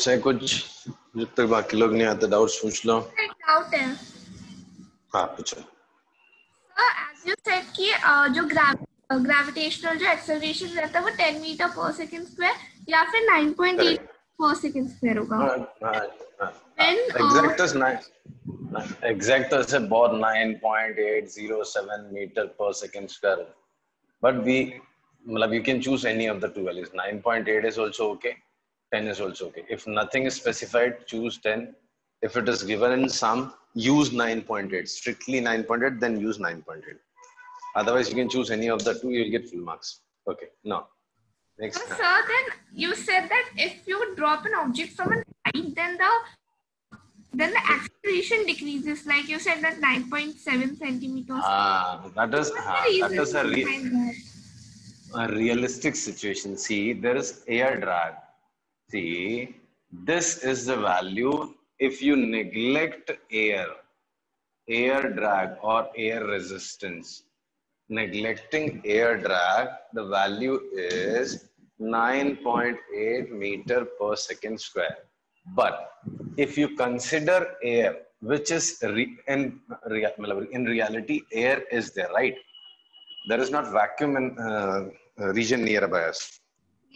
चाहे कुछ जब तक बाकी लोग नहीं आते डाउट्स पूछ लो। एक डाउट है हाँ पूछो। सर, एज यू सेड कि जो ग्रेविटेशनल जो एक्सेलरेशन रहता है वो 10 मीटर पर सेकंड स्क्वायर या फिर 9.8 करेक्ट। पर सेकंड स्क्वायर होगा। हाँ हाँ हाँ हाँ। When exact is 9, exact is about 9.807 meter per second square. But we, मतलब you can choose any of the two values. 9.8 is also okay. 10 is also okay. If nothing is specified, choose 10. If it is given in sum, use 9.8. Strictly 9.8, then use 9.8. Otherwise, you can choose any of the two. You'll get full marks. Okay. Now, so next. sir, then you said that if you drop an object from a height, then the acceleration decreases. Like you said that 9.7 centimeters. What's the That reason is behind that? a realistic situation. See, there is air drag. See, this is the value if you neglect air drag or air resistance. Neglecting air drag, the value is 9.8 meter per second square. But if you consider air, which is in reality, air is there, right? There is not vacuum in region nearby us.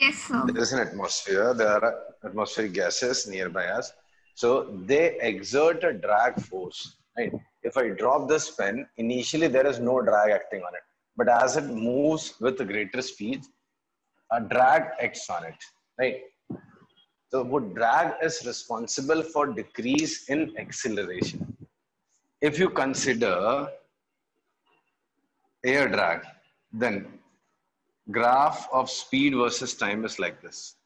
Yes, sir. There is an atmosphere. There are atmospheric gases nearby us. So they exert a drag force. Right? If I drop this pen, initially there is no drag acting on it. But as it moves with greater speed, a drag acts on it. Right? So what drag is responsible for decrease in acceleration. If you consider air drag, then graph of speed versus time is like this.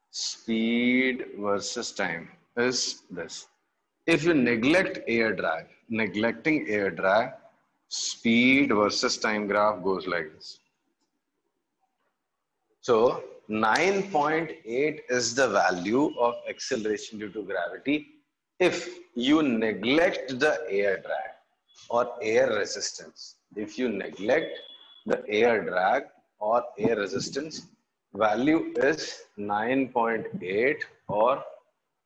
Speed versus time is this. If you neglect air drag, neglecting air drag, speed versus time graph goes like this. So 9.8 is the value of acceleration due to gravity if you neglect the air drag or air resistance. If you neglect the air drag or air resistance, value is 9.8 or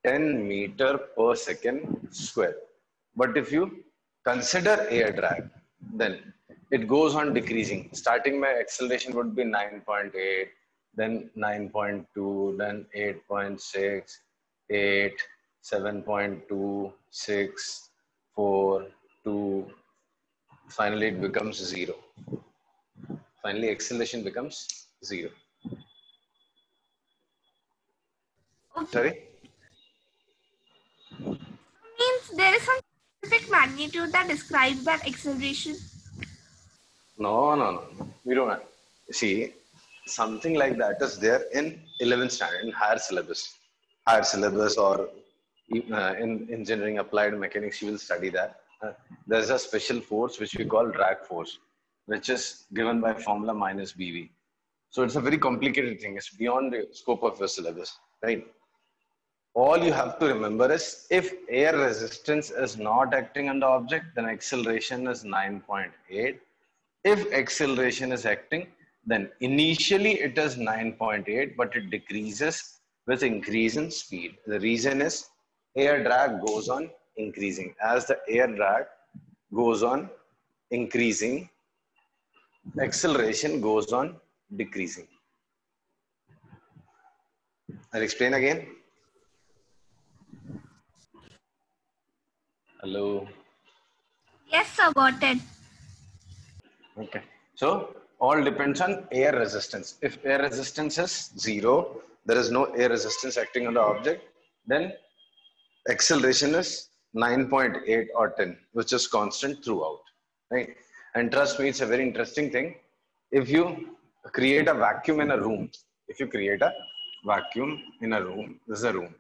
10 meter per second square. But if you consider air drag, then it goes on decreasing. Starting my acceleration would be 9.8, then 9.2, then 8.6, 8, 7.2, 6, 4, 2. Finally, it becomes 0. Finally, acceleration becomes 0. Okay. Sorry? Means there is some specific magnitude that describes that acceleration. No. We don't have. See, something like that is there in 11th standard, in higher syllabus. Higher syllabus or in engineering applied mechanics, you will study that. There's a special force which we call drag force, which is given by formula minus BV. So it's a very complicated thing. It's beyond the scope of your syllabus, right? All you have to remember is if air resistance is not acting on the object, then acceleration is 9.8. If acceleration is acting, then initially it is 9.8, but it decreases with increase in speed. The reason is air drag goes on increasing. As the air drag goes on increasing, acceleration goes on decreasing. I'll explain again. Hello. Yes, sir, got it. Okay. So all depends on air resistance. If air resistance is 0, there is no air resistance acting on the object, then acceleration is 9.8 or 10, which is constant throughout. Right? And trust me, it's a very interesting thing. If you create a vacuum in a room, if you create a vacuum in a room, this is a room,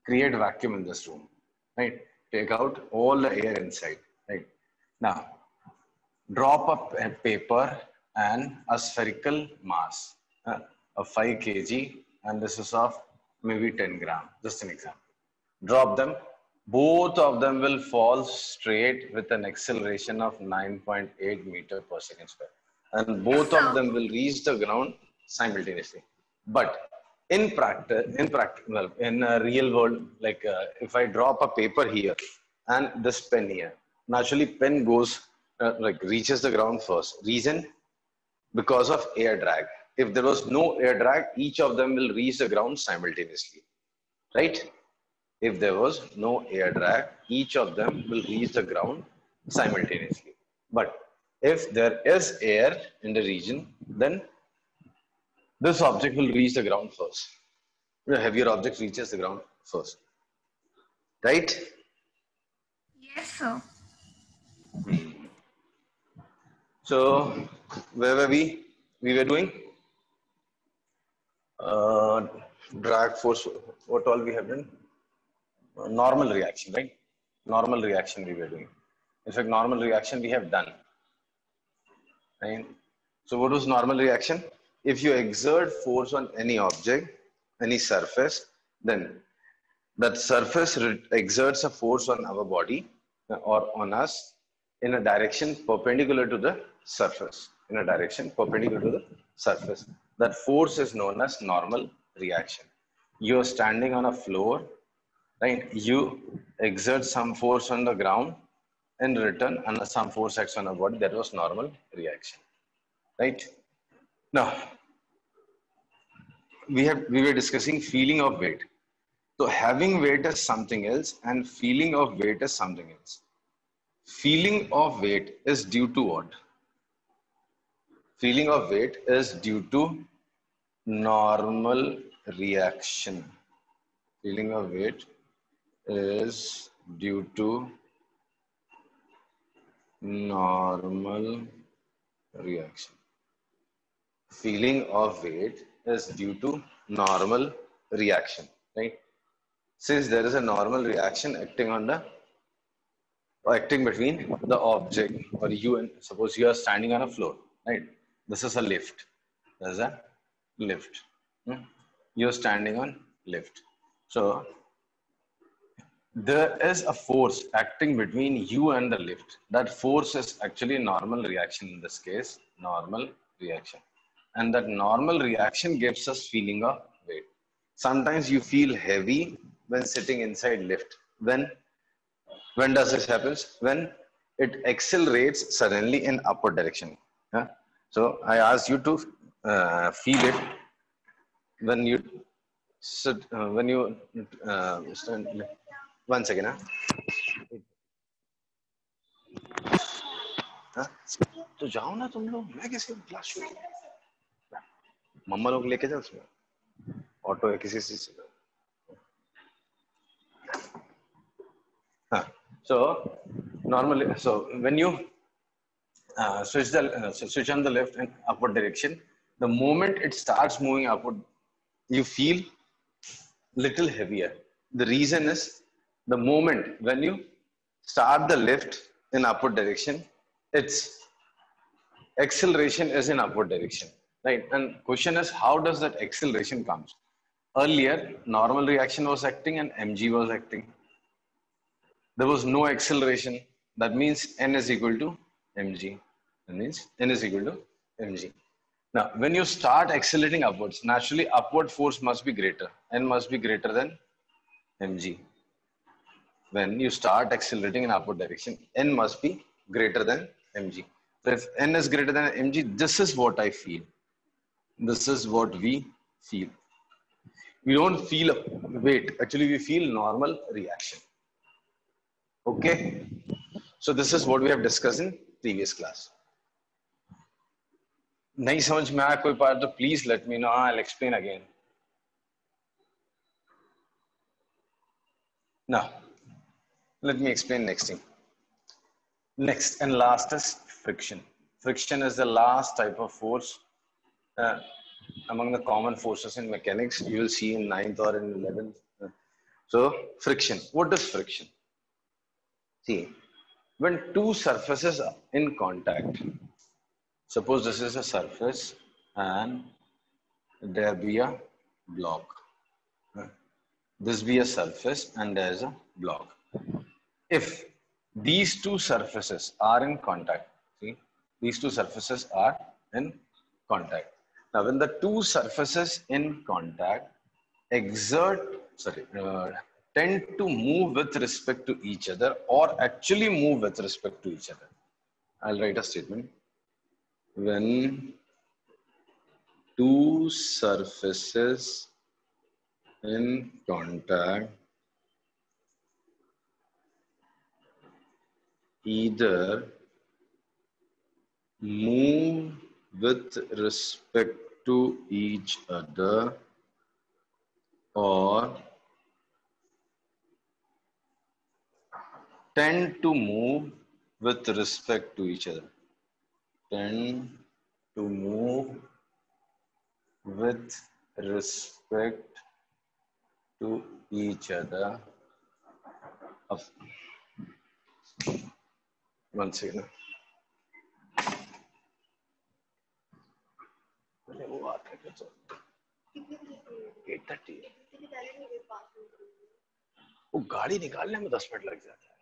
create vacuum in this room, right? Take out all the air inside, right? Now, drop a paper and a spherical mass of 5 kg, and this is of maybe 10 gram, just an example. Drop them, both of them will fall straight with an acceleration of 9.8 meter per second square, and Yes, both of sir. them will reach the ground simultaneously. But well, in a real world, like if I drop a paper here and this pen here, naturally pen goes like reaches the ground first. Reason? Because of air drag. If there was no air drag, each of them will reach the ground simultaneously, right? If there was no air drag, each of them will reach the ground simultaneously. But if there is air in the region, then this object will reach the ground first. The heavier object reaches the ground first, right? Yes, sir. So, where were we? We were doing uh, drag force. What all we have done? Normal reaction, right? Normal reaction we were doing. In fact, normal reaction we have done. Right? So what was normal reaction? If you exert force on any object, any surface, then that surface exerts a force on our body or on us in a direction perpendicular to the surface. In a direction perpendicular to the surface. That force is known as normal reaction. You are standing on a floor, right? You exert some force on the ground, in return, and some force acts on a body. That was normal reaction, right? Now, we were discussing feeling of weight. So having weight is something else and feeling of weight is something else. Feeling of weight is due to what? Feeling of weight is due to normal reaction. Feeling of weight is due to normal reaction. Feeling of weight is due to normal reaction, right? Since there is a normal reaction acting between the object or you and suppose you are standing on a floor, right? This is a lift. There's a lift. You're standing on lift. So there is a force acting between you and the lift. That force is actually normal reaction in this case, normal reaction. And that normal reaction gives us feeling of weight. Sometimes you feel heavy when sitting inside lift. When does this happen? When it accelerates suddenly in upward direction. Yeah? So I asked you to feel it when you sit, when you stand. One second. हाँ? तो जाओ ना तुम लोग मैं कैसे class शुरू मम्मा लोग लेके जाओ उसमें ऑटो है किसी चीज से हाँ so normally so when you switch on the left and upward direction the moment it starts moving upward you feel little heavier the reason is the moment when you start the lift in upward direction its acceleration is in upward direction, right? And question is how does that acceleration comes? Earlier normal reaction was acting and mg was acting. There was no acceleration. That means n is equal to mg. That means n is equal to mg. Now when you start accelerating upwards, naturally upward force must be greater. N must be greater than mg. When you start accelerating in upward direction, n must be greater than mg. So if n is greater than mg, this is what I feel. This is what we feel. We don't feel weight. Actually, we feel normal reaction. Okay. So this is what we have discussed in previous class. नहीं समझ में आया कोई बात तो please let me know. I'll explain again. Now, let me explain next thing. Next and last is friction. Friction is the last type of force among the common forces in mechanics. You will see in 9th or in 11th. So friction. What is friction? See, when two surfaces are in contact, suppose this is a surface and there be a block. This be a surface and there is a block. If these two surfaces are in contact, see, these two surfaces are in contact. Now, when the two surfaces in contact, tend to move with respect to each other or actually move with respect to each other. I'll write a statement. When two surfaces in contact either move with respect to each other or tend to move with respect to each other. Tend to move with respect to each other. One second. वो गाड़ी निकालने में 10 minute लग जाता है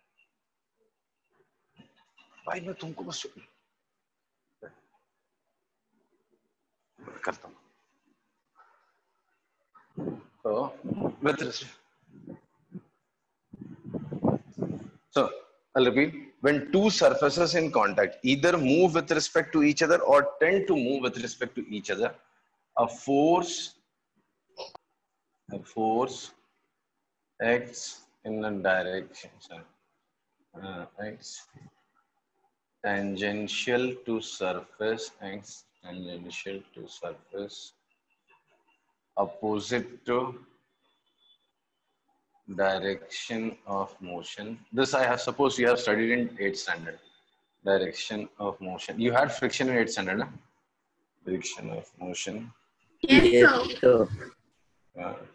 भाई मैं तुमको बस करता हूँ तो so I'll repeat. When two surfaces in contact either move with respect to each other or tend to move with respect to each other, a force acts in a direction acts tangential to surface opposite to direction of motion. This I have suppose you have studied in 8th standard. Direction of motion. You had friction in 8th standard, huh? Friction of motion. Yes, sir.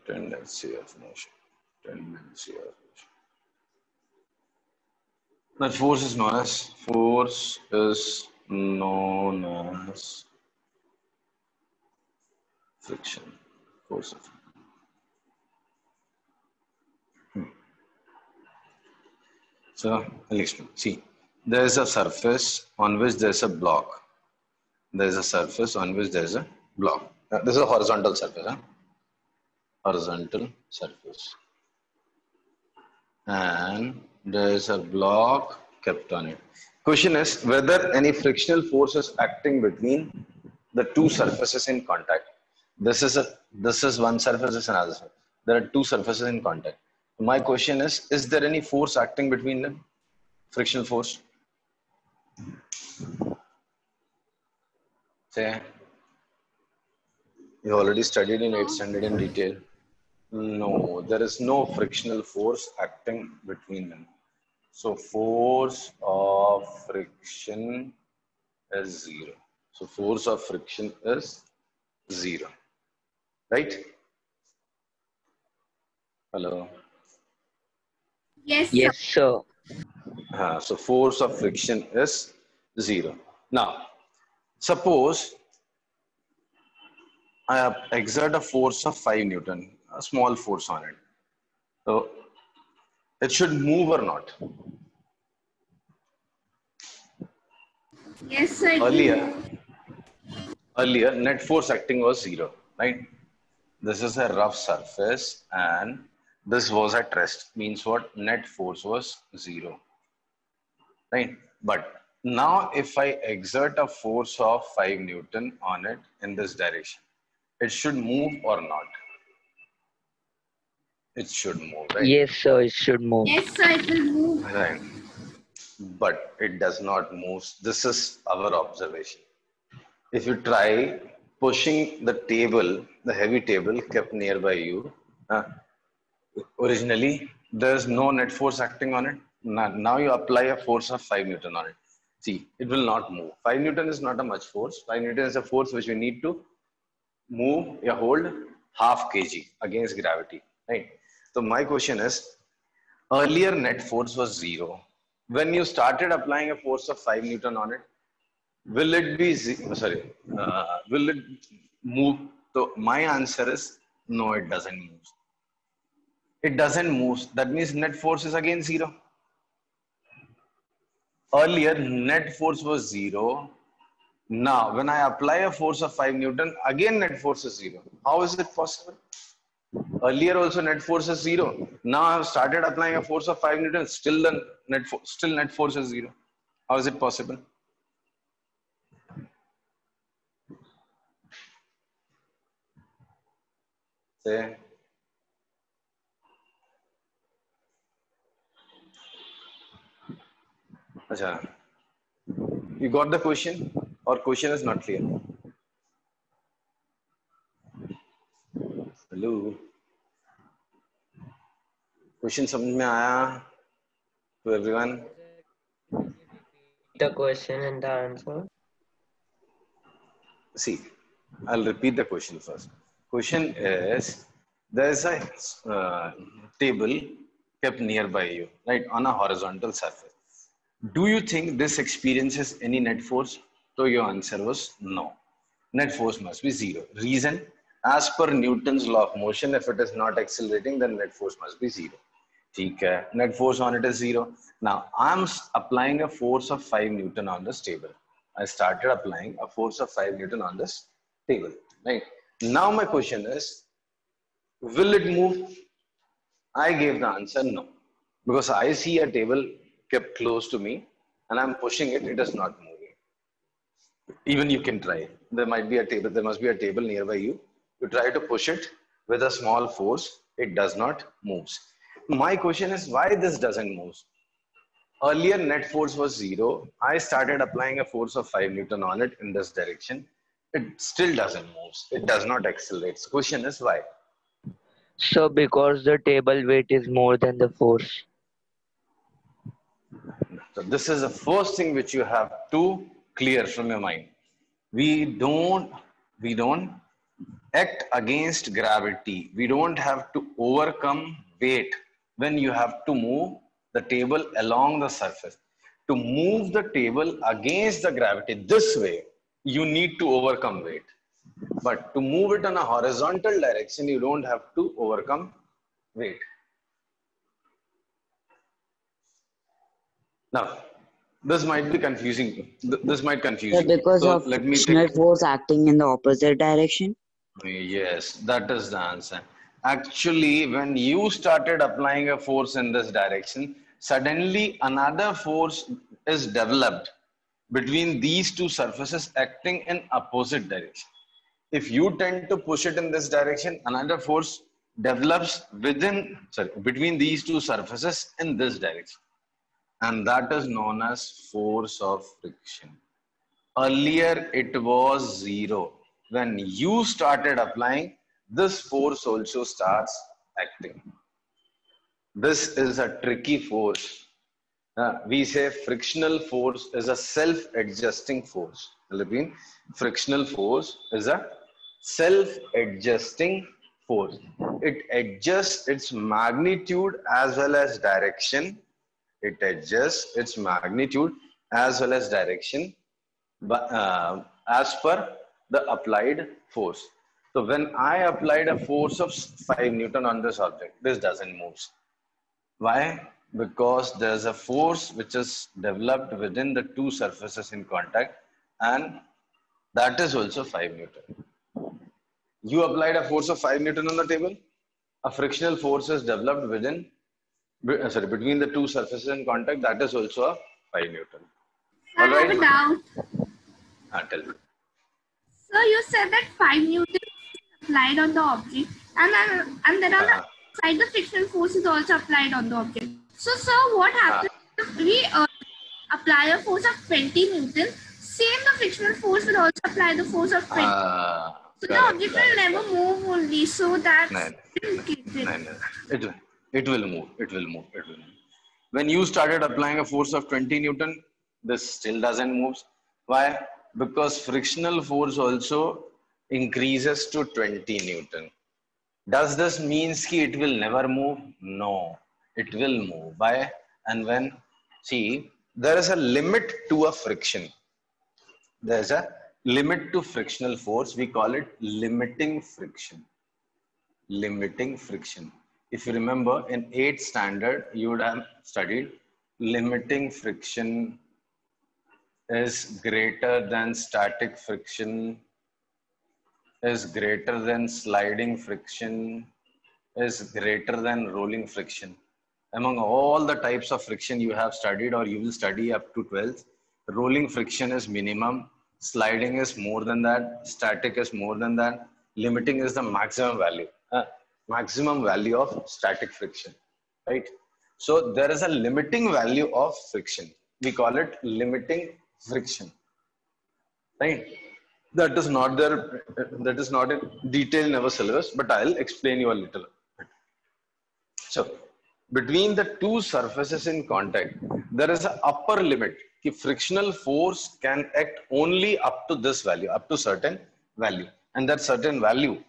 Tendency of motion. That force is known as friction. Force of So I'll explain. See, there is a surface on which there is a block. There is a surface on which there is a block. This is a horizontal surface. Huh? Horizontal surface. And there is a block kept on it. Question is whether any frictional force is acting between the two surfaces in contact. This is one surface, this is another surface. There are two surfaces in contact. My question is there any force acting between them? Frictional force? Say, you already studied in 8th standard in detail. No, there is no frictional force acting between them. So force of friction is 0. So force of friction is 0. Right? Hello? Yes, sir. Yes, sir. So force of friction is 0. Now, suppose I exert a force of 5 Newton, a small force on it. So it should move or not? Yes, sir. Earlier, net force acting was 0, right? This is a rough surface and this was at rest. Means what? Net force was 0, right? But now if I exert a force of 5 Newton on it in this direction, it should move or not? It should move, right? Yes, sir, it should move. Yes, sir, it will move. Right. But it does not move. This is our observation. If you try pushing the table, the heavy table kept nearby you, originally there is no net force acting on it. Now you apply a force of 5 Newton on it. See, it will not move. 5 Newton is not a much force. 5 Newton is a force which we need to move or hold half kg against gravity, right? So my question is, earlier net force was 0. When you started applying a force of 5 Newton on it, will it be will it move? So my answer is no, it doesn't move. It doesn't move. That means net force is again 0. Earlier net force was 0. Now when I apply a force of 5 Newton, again net force is 0. How is it possible? Earlier also net force is 0. Now I have started applying a force of 5 Newton. Still the net force is 0. How is it possible? Say. Achha. You got the question, or question is not clear? Hello. Question समझ में आया to everyone? The question and the answer. See, I'll repeat the question first. Question is, there is a table kept nearby you, right, on a horizontal surface. Do you think this experiences any net force? So your answer was no. Net force must be 0. Reason? As per Newton's law of motion, if it is not accelerating, then net force must be 0. Okay. Net force on it is 0. Now, I'm applying a force of 5 Newton on this table. I started applying a force of 5 Newton on this table. Right. Now my question is, will it move? I gave the answer no. Because I see a table kept close to me and I'm pushing it, it is not moving. Even you can try. There must be a table nearby you. You try to push it with a small force, it does not move. My question is, why this doesn't move? Earlier net force was 0. I started applying a force of 5 Newton on it in this direction. It still doesn't move. It does not accelerate. The question is why? So because the table weight is more than the force. So this is the first thing which you have to clear from your mind. We don't act against gravity. We don't have to overcome weight when you have to move the table along the surface. To move the table against the gravity this way, you need to overcome weight. But to move it in a horizontal direction, you don't have to overcome weight. Now, this might be confusing. This might confuse you. Because so of let me frictional force acting in the opposite direction. Yes, that is the answer. Actually, when you started applying a force in this direction, suddenly another force is developed between these two surfaces acting in opposite direction. If you tend to push it in this direction, another force develops between these two surfaces in this direction. And that is known as force of friction. Earlier, it was 0. When you started applying, this force also starts acting. This is a tricky force. We say frictional force is a self-adjusting force. Frictional force is a self-adjusting force. It adjusts its magnitude as well as direction. It adjusts its magnitude as well as direction as per the applied force. So when I applied a force of 5 Newton on this object, this doesn't move. Why? Because there's a force which is developed within the two surfaces in contact, and that is also 5 Newton. You applied a force of 5 Newton on the table, a frictional force is developed between the two surfaces in contact, that is also a 5 Newton. I have a doubt. Tell me. So you said that 5 Newton is applied on the object, and then on the side the frictional force is also applied on the object. So sir, what happens if we apply a force of 20 Newton? Same the frictional force will also apply the force of 20. So the object will never move only. So that's it will move. It will move. When you started applying a force of 20 Newton, this still doesn't move. Why? Because frictional force also increases to 20 Newton. Does this mean that it will never move? No, it will move. Why? And when, see, there is a limit to a friction. There is a limit to frictional force. We call it limiting friction. Limiting friction. If you remember, in 8th standard, you would have studied limiting friction is greater than static friction, is greater than sliding friction, is greater than rolling friction. Among all the types of friction you have studied or you will study up to 12th, rolling friction is minimum, sliding is more than that, static is more than that, limiting is the maximum value. Maximum value of static friction, right? So there is a limiting value of friction. We call it limiting friction, right? That is not there. That is not in detail in our syllabus, but I'll explain you a little. So between the two surfaces in contact, there is an upper limit. The frictional force can act only up to this value, up to certain value, and that certain value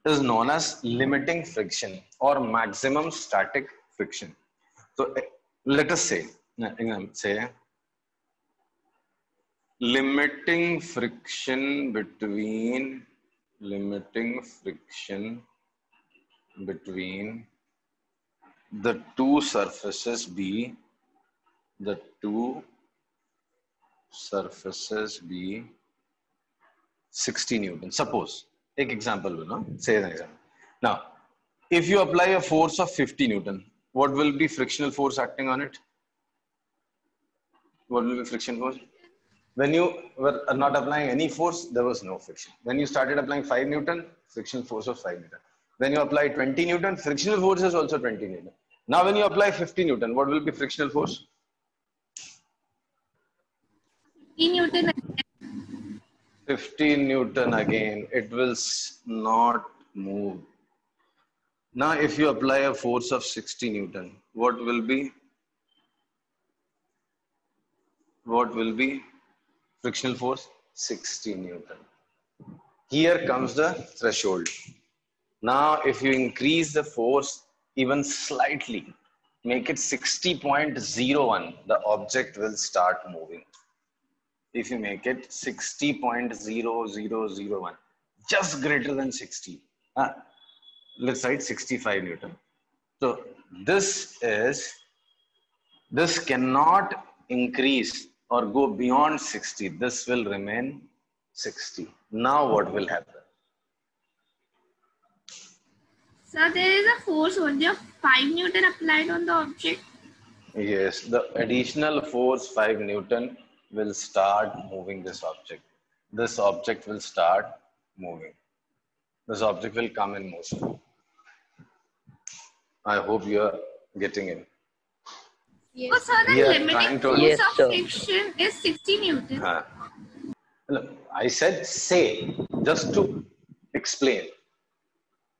is known as limiting friction or maximum static friction. So let us say limiting friction between the two surfaces be 60 Newton. Suppose, take example, no? Say an example. Now, if you apply a force of 50 Newton, what will be frictional force acting on it? What will be friction force? When you were not applying any force, there was no friction. When you started applying 5 Newton, frictional force was 5 Newton. When you apply 20 Newton, frictional force is also 20 Newton. Now, when you apply 50 Newton, what will be frictional force? 15 Newton. 15 Newton again. It will not move. Now, if you apply a force of 60 Newton, what will be frictional force? 60 Newton. Here comes the threshold. Now, if you increase the force even slightly, make it 60.01, the object will start moving. If you make it 60.0001, just greater than 60, let's write 65 Newton. So this cannot increase or go beyond 60. This will remain 60. Now what will happen? So there is a force only of 5 Newton applied on the object. Yes, the additional force 5 Newton will start moving this object. This object will start moving. This object will come in motion. I hope you are getting in. Yes. So the limiting force of friction is 60 Newton. I said say, just to explain.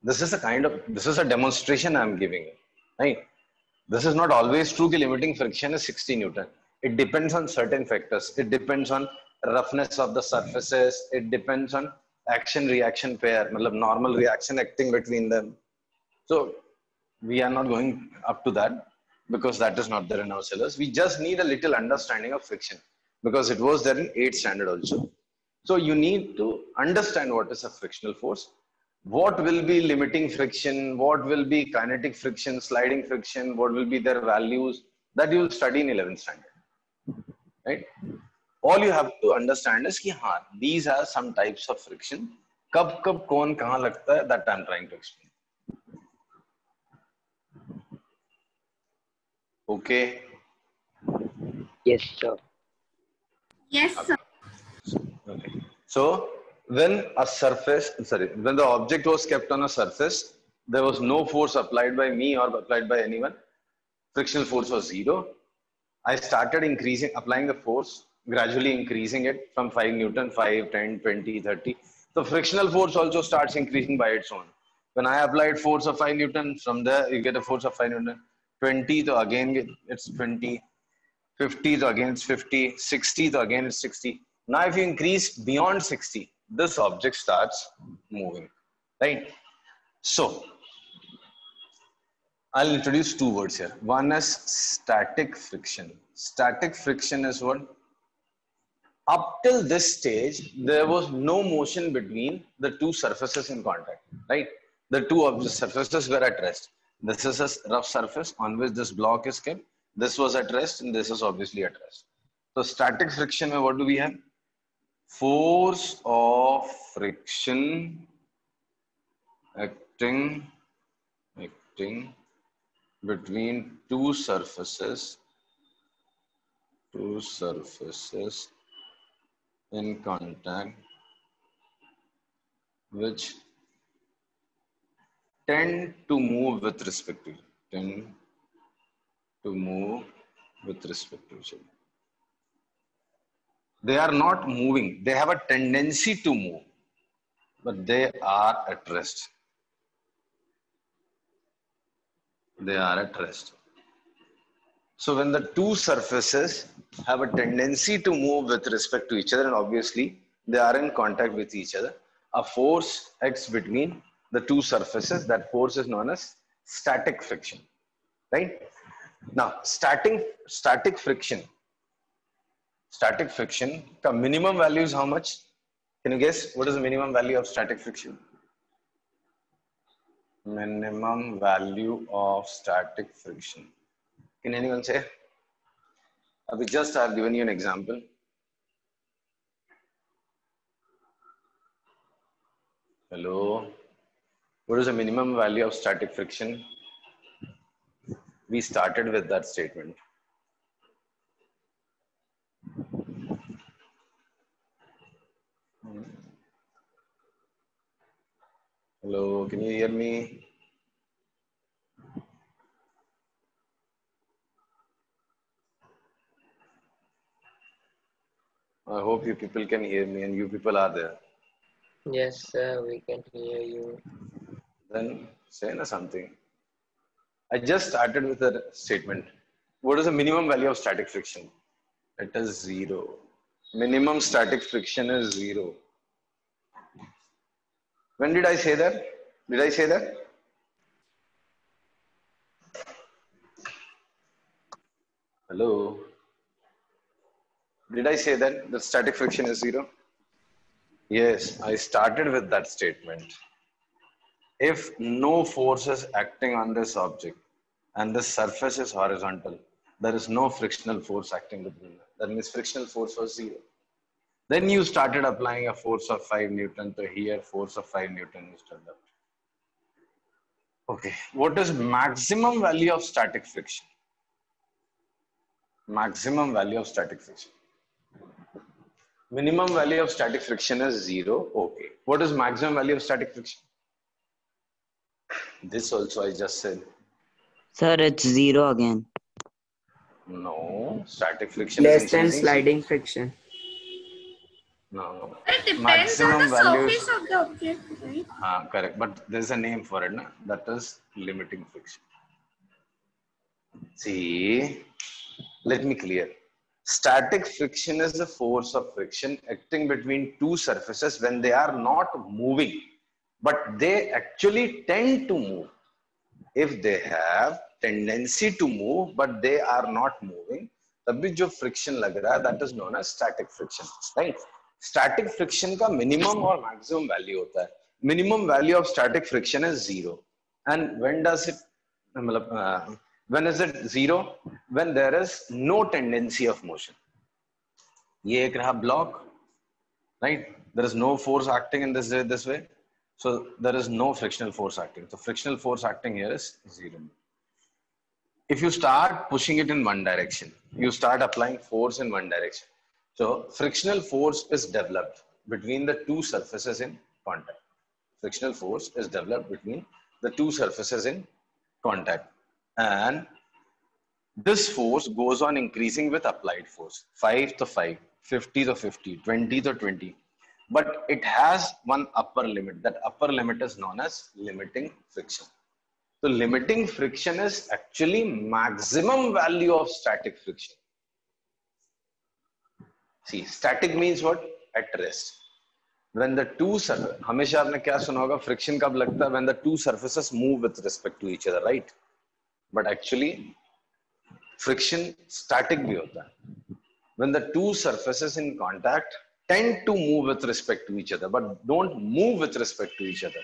This is a demonstration I'm giving you, right? This is not always true. The limiting friction is 60 Newton. It depends on certain factors. It depends on roughness of the surfaces. It depends on action-reaction pair, normal reaction acting between them. So we are not going up to that because that is not there in our syllabus. We just need a little understanding of friction because it was there in 8th standard also. So you need to understand what is a frictional force. What will be limiting friction, what will be kinetic friction, sliding friction, what will be their values, that you will study in 11th standard, right? All you have to understand is कि these are some types of friction. कब कौन कहाँ लगता है, that I'm trying to explain. Okay? Yes, sir. Yes, sir. Okay. So when the object was kept on a surface, there was no force applied by me or applied by anyone. Frictional force was 0. I started applying the force, gradually increasing it from 5 Newton, 5, 10, 20, 30. So frictional force also starts increasing by its own. When I applied force of 5 Newton, from there you get a force of 5 Newton. 20, so again it's 20. 50, so again it's 50. 60, so again it's 60. Now if you increase beyond 60, this object starts moving, right? So I'll introduce two words here. One is static friction. Static friction is what? Up till this stage, there was no motion between the two surfaces in contact, right? The two surfaces were at rest. This is a rough surface on which this block is kept. This was at rest and this is obviously at rest. So static friction, what do we have? Force of friction acting acting between two surfaces in contact which tend to move with respect to each other. They are not moving. They have a tendency to move, but they are at rest. They are at rest. So when the two surfaces have a tendency to move with respect to each other, and obviously they are in contact with each other, a force acts between the two surfaces. That force is known as static friction, right? Now, static friction the minimum value is how much? Can you guess what is the minimum value of static friction? Minimum value of static friction. Can anyone say? We just have given you an example. Hello. What is the minimum value of static friction? We started with that statement. Hello, can you hear me? I hope you people can hear me and you people are there. Yes, sir, we can hear you. Then say something. I just started with a statement. What is the minimum value of static friction? It is 0. Minimum static friction is 0. When did I say that? Did I say that? Hello? Did I say that the static friction is 0? Yes, I started with that statement. If no force is acting on this object and the surface is horizontal, there is no frictional force acting between them. That means frictional force was 0. Then you started applying a force of 5 Newton to here, force of 5 Newton is developed. Okay, what is maximum value of static friction? Maximum value of static friction. Minimum value of static friction is 0. Okay, what is maximum value of static friction? This also I just said. Sir, it's 0 again. No, static friction Less is than increasing. sliding friction. No. It depends Maximum on the values. surface of the object, right? Correct, but there's a name for it. Na? That is limiting friction. See, let me clear. Static friction is the force of friction acting between two surfaces when they are not moving, but they actually tend to move. If they have tendency to move, but they are not moving, तभी जो friction लग रहा है, that is known as static friction, right? Static friction का minimum और maximum value होता है. Minimum value of static friction is 0. And when does it, when is it 0? When there is no tendency of motion. ये एक रहा block, right? There is no force acting in this way. So there is no frictional force acting. So frictional force acting here is 0. If you start pushing it in one direction, you start applying force in one direction. So frictional force is developed between the two surfaces in contact. Frictional force is developed between the two surfaces in contact. And this force goes on increasing with applied force. 5 to 5, 50 to 50, 20 to 20. But it has one upper limit. That upper limit is known as limiting friction. So limiting friction is actually maximum value of static friction. See, static means what? At rest. When the two surfaces, हमेशा आपने क्या सुना होगा? Friction कब लगता है? When the two surfaces move with respect to each other, right? But actually, friction static भी होता है. When the two surfaces in contact tend to move with respect to each other, but don't move with respect to each other.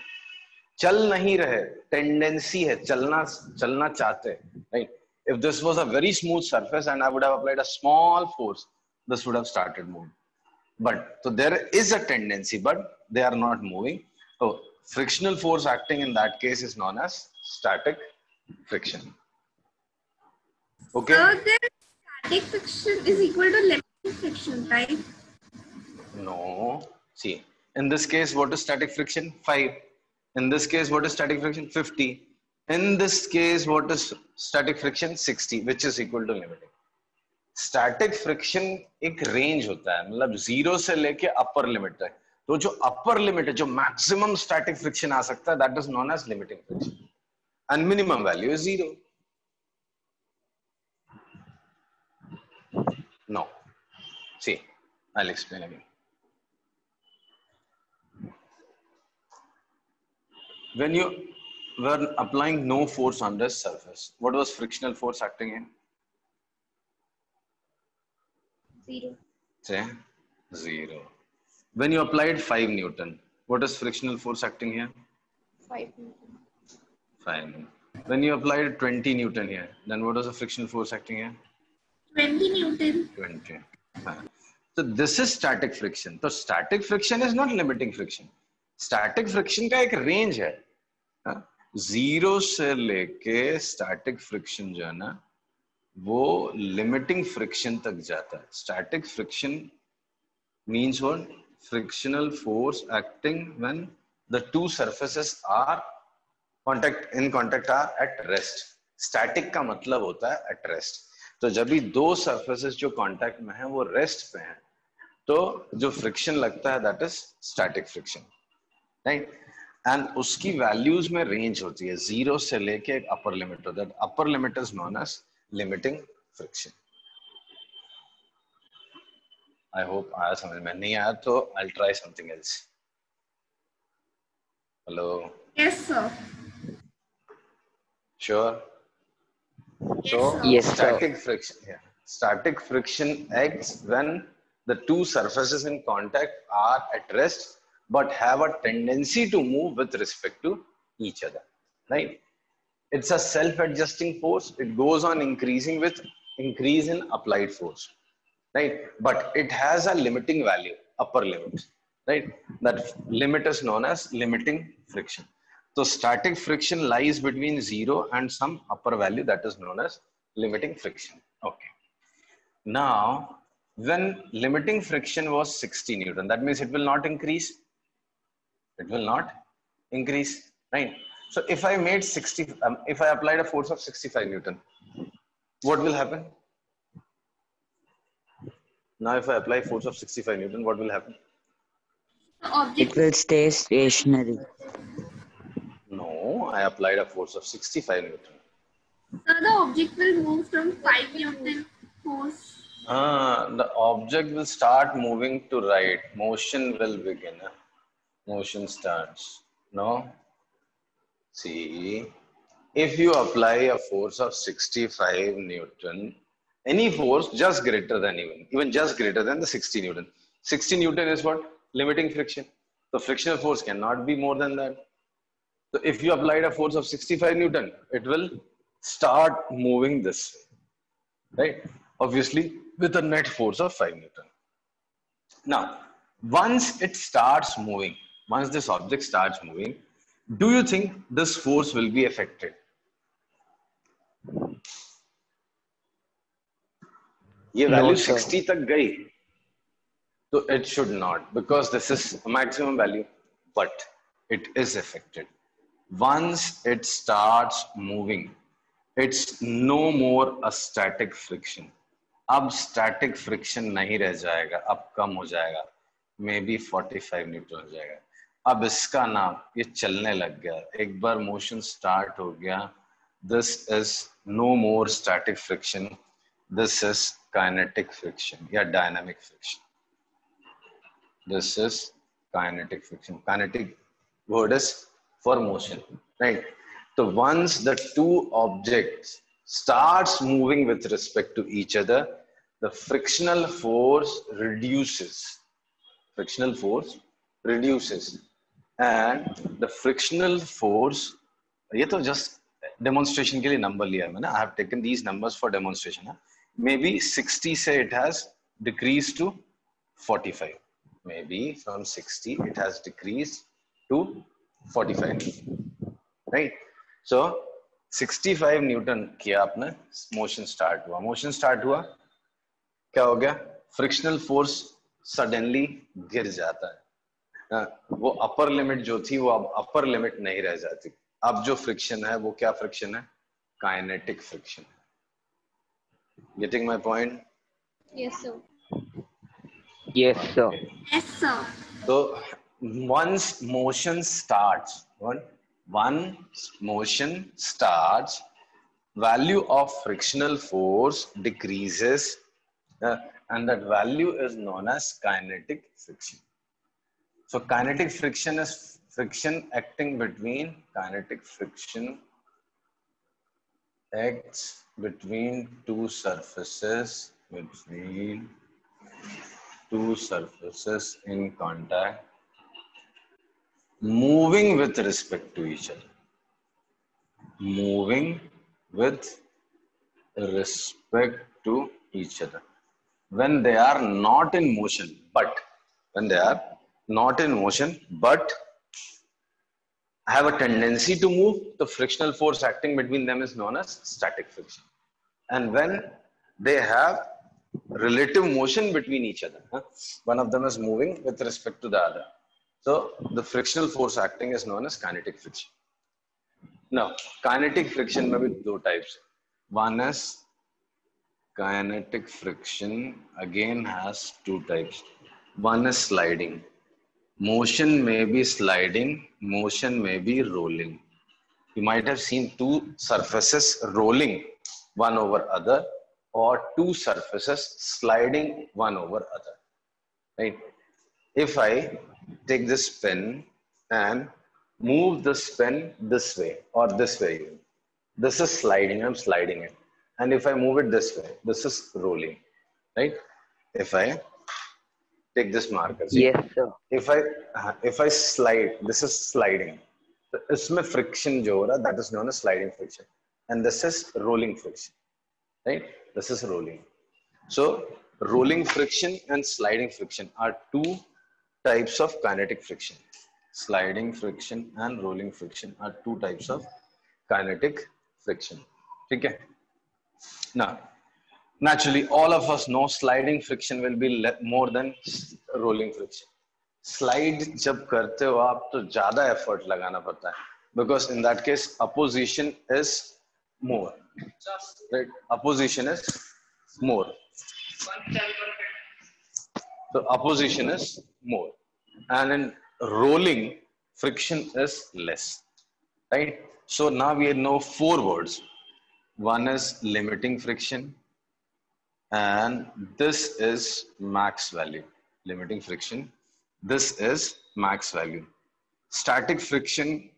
चल नहीं रहे, tendency है, चलना चाहते, right? If this was a very smooth surface and I would have applied a small force, this would have started moving. But so there is a tendency, but they are not moving. So frictional force acting in that case is known as static friction. Okay. So then static friction is equal to limiting friction, right? No. See, in this case, what is static friction? 5. In this case, what is static friction? 50. In this case, what is static friction? 60, which is equal to limiting. Static friction एक range होता है, मतलब 0 से लेके upper limit तक. तो जो upper limit है, जो मैक्सिमम स्टैटिक फ्रिक्शन आ सकता है, that is known as limiting friction, and minimum value is 0. No. See, I'll explain again. When you were applying no force on this surface, what was frictional force acting in? 0. Say 0. When you applied 5 Newton, what is frictional force acting here? 5. 5. When you applied 20 Newton here, then what was the frictional force acting here? 20 Newton. 20. So this is static friction. So static friction is not limiting friction. Static friction का एक range है. 0 से लेके static friction जो है ना, वो limiting friction तक जाता है. Static friction means what? Frictional force acting when the two surfaces are in contact are at rest. Static का मतलब होता है at rest. तो जब भी दो surfaces जो contact में हैं वो rest पे हैं, तो जो friction लगता है that is static friction, right? And उसकी values में range होती है, 0 से लेके एक upper limit होता है. Upper limit is known as limiting friction. I hope आया समझ में. नहीं आया तो I'll try something else. Hello. Yes, sir. Sure. Yes, So sir. Yes, sir. static friction. Yeah. Static friction acts when the two surfaces in contact are at rest but have a tendency to move with respect to each other. Right? It's a self-adjusting force. It goes on increasing with increase in applied force. Right? But it has a limiting value, upper limit. Right? That limit is known as limiting friction. So static friction lies between 0 and some upper value that is known as limiting friction. Okay. Now, when limiting friction was 60 Newton, that means it will not increase. It will not increase, right? So if I made 60, if I applied a force of 65 Newton, what will happen? Now, if I apply force of 65 Newton, what will happen? The object. It will stay stationary. No, I applied a force of 65 Newton. So the object will move from 5 Newton force. The object will start moving to right. Motion will begin. Motion starts. No? See, if you apply a force of 65 Newton, any force just greater than even just greater than the 60 Newton. 60 Newton is what? Limiting friction. The frictional force cannot be more than that. So if you applied a force of 65 Newton, it will start moving this way, right? Obviously, with a net force of 5 Newton. Now, once it starts moving, once this object starts moving, do you think this force will be affected? ये No, value sir. 60 तक गई, so it should not, because this is a maximum value, but it is affected. Once it starts moving, it's no more a static friction. अब static friction नहीं रह जाएगा, अब कम हो जाएगा, maybe 45 न्यूटन हो जाएगा. अब इसका नाम, ये चलने लग गया, एक बार motion start हो गया, this is no more static friction, this is kinetic friction या dynamic friction. This is kinetic friction. Kinetic word is for motion, right? So once the two objects starts moving with respect to each other, the frictional force reduces. Frictional force reduces, and the frictional force. ये तो just demonstration के लिए number लिया है मैंने. I have taken these numbers for demonstration. Maybe 60 से it has decreased to 45. Maybe from 60 it has decreased to 45, right? So 65 Newton किया आपने, मोशन स्टार्ट हुआ, क्या हो गया, फ्रिक्शनल फोर्स सडनली गिर जाता है। वो अपर लिमिट जो थी वो अब अपर लिमिट नहीं रह जाती। अब जो फ्रिक्शन है वो क्या फ्रिक्शन है, kinetic friction. Getting my point? Yes, sir. Yes, sir. Yes, sir. So once motion starts, value of frictional force decreases, and that value is known as kinetic friction. So kinetic friction is friction acting between two surfaces in contact, moving with respect to each other. When they are not in motion, but have a tendency to move, the frictional force acting between them is known as static friction. And when they have relative motion between each other, one of them is moving with respect to the other, so the frictional force acting is known as kinetic friction. Now, kinetic friction may be two types. One is kinetic friction, again has two types. One is sliding. Motion may be sliding, motion may be rolling. You might have seen two surfaces rolling one over other, or two surfaces sliding one over other, right? If I take this pen and move this pen this way or this way, this is sliding, I'm sliding it. And if I move it this way, this is rolling, right? If I take this marker, see, Yes, sir. if I slide, this is sliding. तो इसमें friction जो हो रहा, that is known as sliding friction, and this is rolling friction, right? This is rolling. So rolling friction and sliding friction are two types of kinetic friction. Sliding friction and rolling friction are two types of kinetic friction. Okay. Now, naturally, all of us know sliding friction will be more than rolling friction. Slide जब करते हो आप तो ज़्यादा effort लगाना पड़ता है, because in that case opposition is more, right? Opposition is more. So opposition is more, and in rolling, friction is less, right? So now we know four words. One is limiting friction, and this is max value. Limiting friction, this is max value. Static friction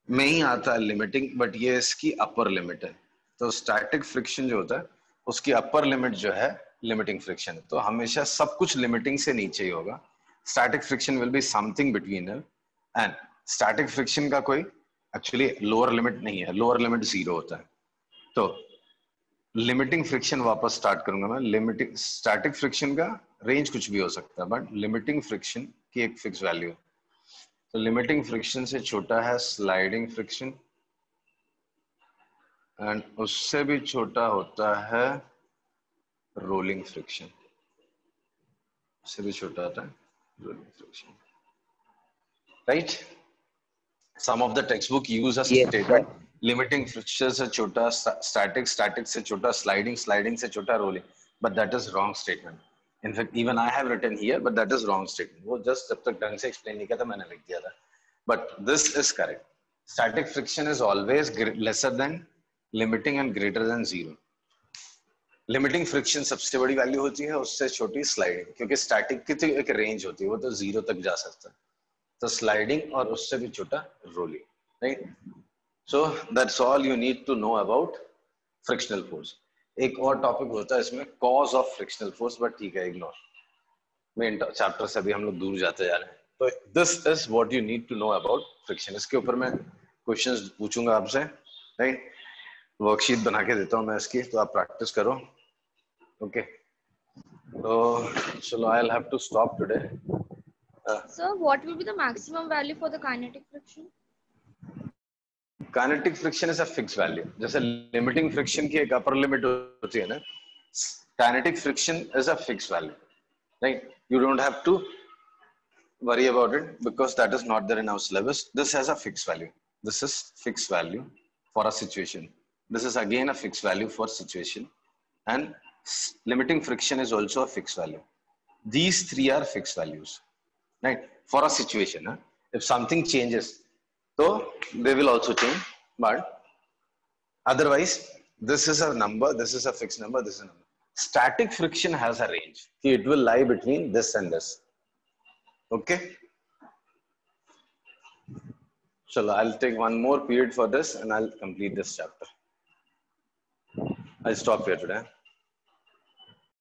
में ही आता है limiting, but ये इसकी upper limit है. तो static friction जो होता है उसकी अपर लिमिट जो है लिमिटिंग फ्रिक्शन. तो हमेशा सब कुछ लिमिटिंग से नीचे ही होगा. Static friction will be something between, and static friction का कोई एक्चुअली लोअर लिमिट नहीं है, लोअर लिमिट 0 होता है. तो लिमिटिंग फ्रिक्शन वापस स्टार्ट करूंगा मैं. लिमिटिंग स्टैटिक फ्रिक्शन का रेंज कुछ भी हो सकता है, बट लिमिटिंग फ्रिक्शन की एक फिक्स वैल्यू है. तो लिमिटिंग फ्रिक्शन से छोटा है स्लाइडिंग फ्रिक्शन, एंड उससे भी छोटा होता है रोलिंग फ्रिक्शन. उससे भी छोटा होता है rolling friction, right? Some of the text book use a Yes, statement limiting friction से छोटा स्टैटिक, स्टैटिक से छोटा स्लाइडिंग, स्लाइडिंग से छोटा rolling, but that is wrong statement. In fact even I have written here, but that is wrong statement. वो just जब तक ढंग से एक्सप्लेन नहीं किया था मैंने लिख दिया था. But this is correct. Static friction is always lesser than limiting and greater than 0. Limiting friction सबसे बड़ी वैल्यू होती है, उससे छोटी स्लाइडिंग, क्योंकि स्टैटिक की तो एक रेंज होती है, वो तो 0 तक जा सकता है. तो स्लाइडिंग और उससे भी छोटा rolling, right? So that's all you need to know about frictional force. एक और टॉपिक होता है इसमें, cause of frictional force, but ठीक है, इग्नोर. मेन चैप्टर से अभी हम लोग दूर जाते जा रहे हैं. तो this is what you need to know about friction. इसके ऊपर मैं क्वेश्चंस पूछूंगा आपसे, राइट? वर्कशीट बना के देता हूं मैं इसकी, तो आप प्रैक्टिस करो. ओके, तो चलो, I will have to stop today. Sir, what will be the maximum value for the kinetic friction? Kinetic friction is a fixed value. जैसे limiting friction की एक upper limit होती है ना, kinetic friction is a fixed value, right? You don't have to worry about it because that is not there in our syllabus. This has a fixed value. This is fixed value for a situation. This is again a fixed value for situation, and limiting friction is also a fixed value. These three are fixed values, right? For a situation, huh? If something changes, so they will also change, but otherwise, this is a number, this is a fixed number, this is a number. Static friction has a range. It will lie between this and this. Okay? So I'll take one more period for this and I'll complete this chapter. I'll stop here today.